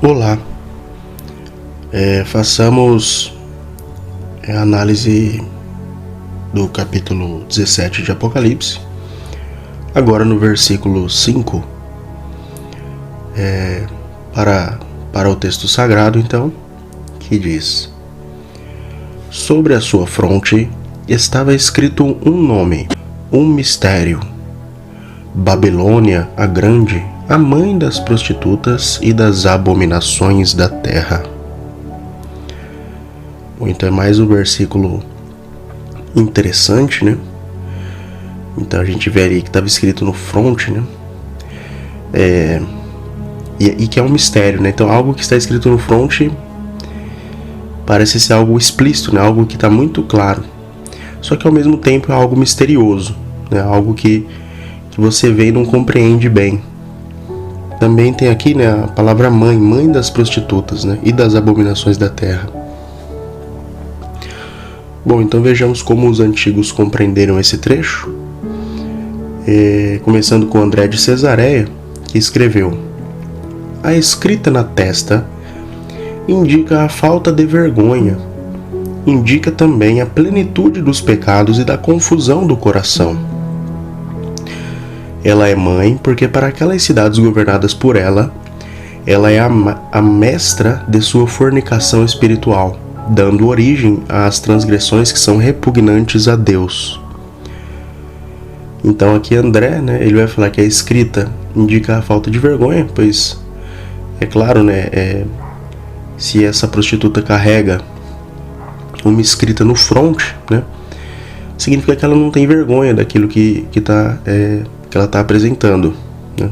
Olá, façamos a análise do capítulo 17 de Apocalipse, agora no versículo 5, para o texto sagrado, então, que diz: sobre a sua fronte estava escrito um nome, um mistério: Babilônia a Grande, a mãe das prostitutas e das abominações da terra. Bom, então é mais um versículo interessante, né? Então a gente vê ali que estava escrito no front, né? E que é um mistério, né? Então algo que está escrito no front parece ser algo explícito, né? Algo que está muito claro. Só que ao mesmo tempo é algo misterioso, né? Algo que você vê e não compreende bem. Também tem aqui, né, a palavra mãe, mãe das prostitutas, né, e das abominações da terra. Bom, então vejamos como os antigos compreenderam esse trecho. Começando com André de Cesareia, que escreveu: a escrita na testa indica a falta de vergonha, indica também a plenitude dos pecados e da confusão do coração. Ela é mãe porque para aquelas cidades governadas por ela é a mestra de sua fornicação espiritual, dando origem às transgressões que são repugnantes a Deus. Então aqui André, né, ele vai falar que a escrita indica a falta de vergonha, pois é claro, né, se essa prostituta carrega uma escrita no front, né, significa que ela não tem vergonha daquilo que ela está apresentando, né?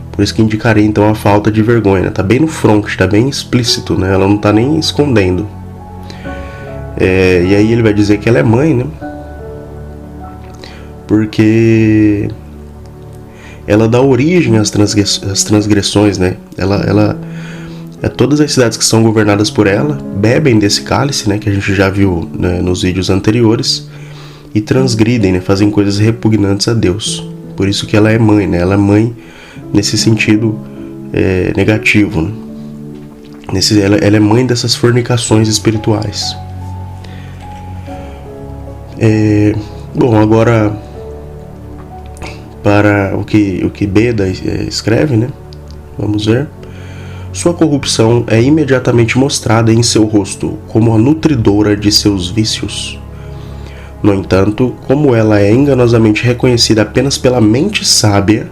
Por isso que indicaria então a falta de vergonha, está bem no front, está bem explícito, né? Ela não está nem escondendo. E aí ele vai dizer que ela é mãe, né? Porque ela dá origem às transgressões, né? Todas as cidades que são governadas por ela bebem desse cálice, né? Que a gente já viu, né, nos vídeos anteriores, e transgridem, né, fazem coisas repugnantes a Deus. Por isso que ela é mãe, né? Ela é mãe nesse sentido negativo, né? Ela é mãe dessas fornicações espirituais. Bom, agora para o que Beda escreve, né? Vamos ver. Sua corrupção é imediatamente mostrada em seu rosto como a nutridora de seus vícios. No entanto, como ela é enganosamente reconhecida apenas pela mente sábia,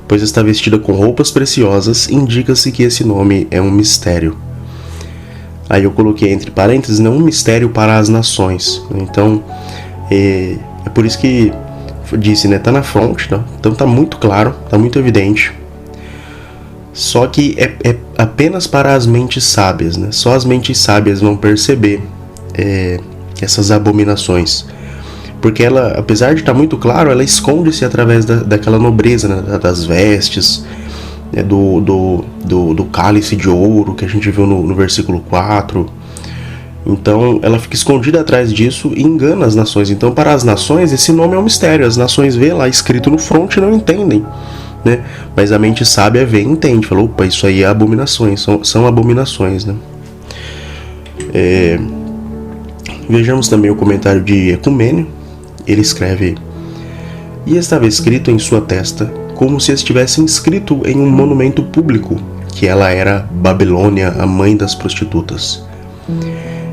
pois está vestida com roupas preciosas, indica-se que esse nome é um mistério. Aí eu coloquei entre parênteses, não um mistério para as nações. Então, é por isso que disse, né, tá na fronte, tá? Então tá muito claro, tá muito evidente. Só que é apenas para as mentes sábias, né? Só as mentes sábias vão perceber essas abominações. Porque ela, apesar de estar muito claro, ela esconde-se através daquela nobreza, né, das vestes, né, do cálice de ouro que a gente viu no versículo 4. Então ela fica escondida atrás disso e engana as nações. Então para as nações esse nome é um mistério. As nações vê lá escrito no front e não entendem, né? Mas a mente sábia vê e entende. Fala, opa, isso aí é abominações, são abominações, né? Vejamos também o comentário de Ecumênio. Ele escreve: e estava escrito em sua testa, como se estivesse inscrito em um monumento público, que ela era Babilônia, a mãe das prostitutas.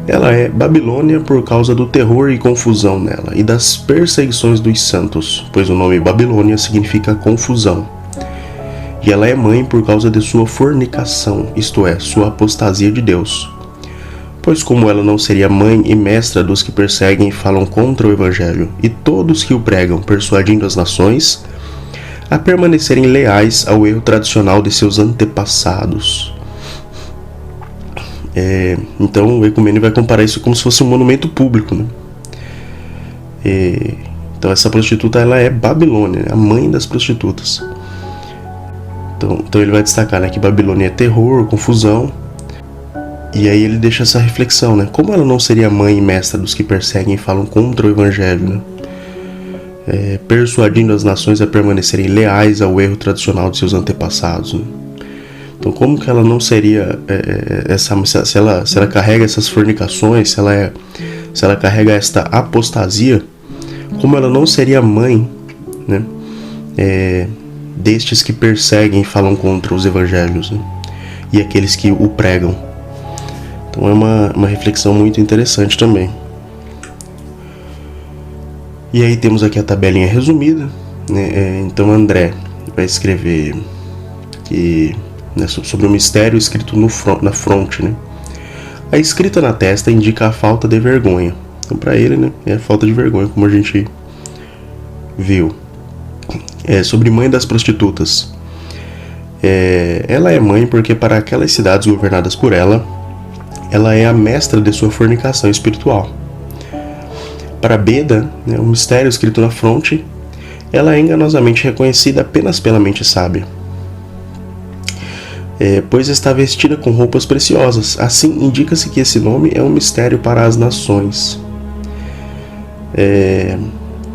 Ela é Babilônia por causa do terror e confusão nela, e das perseguições dos santos, pois o nome Babilônia significa confusão. E ela é mãe por causa de sua fornicação, isto é, sua apostasia de Deus. Pois como ela não seria mãe e mestra dos que perseguem e falam contra o Evangelho, e todos que o pregam, persuadindo as nações a permanecerem leais ao erro tradicional de seus antepassados. Então o Ecumênio vai comparar isso como se fosse um monumento público, né? Então essa prostituta, ela é Babilônia, a mãe das prostitutas. Então ele vai destacar, né, que Babilônia é terror, confusão. E aí ele deixa essa reflexão, né? Como ela não seria mãe e mestra dos que perseguem e falam contra o Evangelho, né? persuadindo as nações a permanecerem leais ao erro tradicional de seus antepassados, né? Então, como que ela não seria se ela carrega essas fornicações, se ela carrega esta apostasia, como ela não seria mãe, né, destes que perseguem e falam contra os evangelhos, né, e aqueles que o pregam? Então é uma reflexão muito interessante também. E aí temos aqui a tabelinha resumida, né? Então André vai escrever que, né, sobre o mistério escrito na fronte, né? A escrita na testa indica a falta de vergonha. Então para ele, né, é a falta de vergonha, como a gente viu. Sobre mãe das prostitutas. Ela é mãe porque para aquelas cidades governadas por ela é a mestra de sua fornicação espiritual. Para Beda, né, o mistério escrito na fronte, ela é enganosamente reconhecida apenas pela mente sábia, pois está vestida com roupas preciosas. Assim, indica-se que esse nome é um mistério para as nações.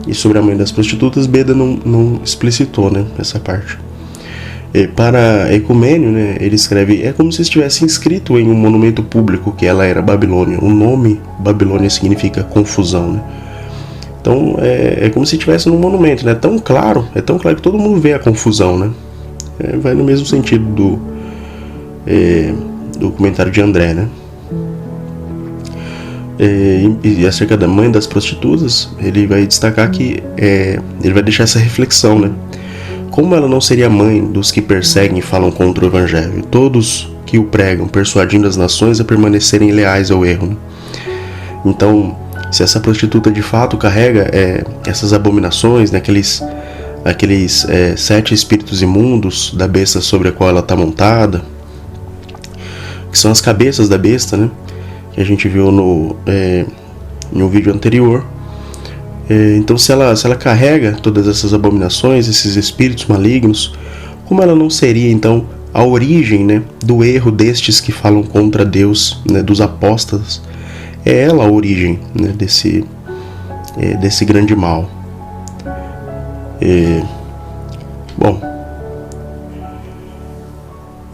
E sobre a mãe das prostitutas, Beda não explicitou, né, essa parte. Para Ecumênio, né, ele escreve: é como se estivesse inscrito em um monumento público que ela era Babilônia. O nome Babilônia significa confusão, né? Então é como se estivesse num monumento, né? É tão claro que todo mundo vê a confusão, né? Vai no mesmo sentido do comentário de André, né? E acerca da mãe das prostitutas, ele vai destacar que ele vai deixar essa reflexão, né? Como ela não seria mãe dos que perseguem e falam contra o evangelho, todos que o pregam, persuadindo as nações a permanecerem leais ao erro, né? Então, se essa prostituta de fato carrega essas abominações, né, aqueles 7 espíritos imundos da besta sobre a qual ela está montada, que são as cabeças da besta, né, que a gente viu no vídeo anterior. Então, se ela carrega todas essas abominações, esses espíritos malignos, como ela não seria então a origem, né, do erro destes que falam contra Deus, né, dos apóstatas? É ela a origem, né, desse grande mal. Bom,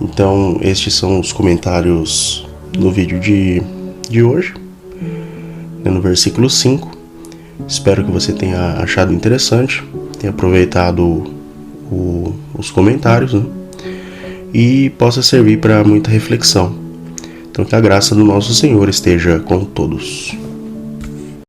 então estes são os comentários no vídeo de hoje, né, no versículo 5. Espero que você tenha achado interessante, tenha aproveitado os comentários, né, e possa servir para muita reflexão. Então que a graça do nosso Senhor esteja com todos.